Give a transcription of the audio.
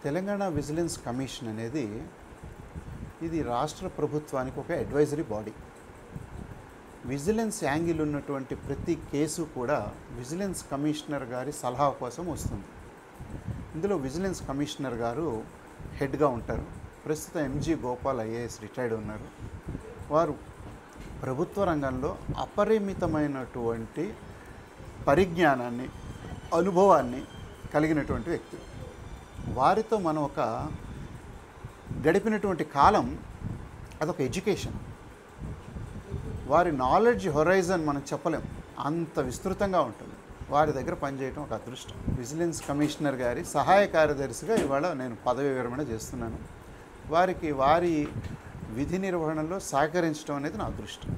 Telangana vigilance commission అనేది ఇది రాష్ట్ర ప్రభుత్వానికి ఒక అడ్వైజరీ బాడీ. విజిలెన్స్ యాంగిల్ ఉన్నటువంటి ప్రతి కేసు కూడా విజిలెన్స్ కమిషనర్ గారి సలహా కోసం వస్తుంది. ఇందులో విజిలెన్స్ కమిషనర్ గారు హెడ్గా ఉంటారు. ప్రస్తుతం ఎంజీ గోపాల్ ఐఏఎస్ రిటైర్డ్ ఉన్నారు. వారు ప్రభుత్వ రంగంలో అపరిమితమైనటువంటి పరిజ్ఞానాన్ని, అనుభవాన్ని కలిగినటువంటి వ్యక్తి. వారితో మనం గడిపినటువంటి కాలం అదొక ఎడ్యుకేషన్. వారి నాలెడ్జ్ హొరైజన్ మనం చెప్పలేం, అంత విస్తృతంగా ఉంటుంది. వారి దగ్గర పనిచేయడం ఒక అదృష్టం. విజిలెన్స్ కమిషనర్ గారి సహాయ కార్యదర్శిగా ఇవాళ నేను పదవి విరమణ చేస్తున్నాను. వారికి వారి విధి నిర్వహణలో సహకరించడం అనేది నా అదృష్టం.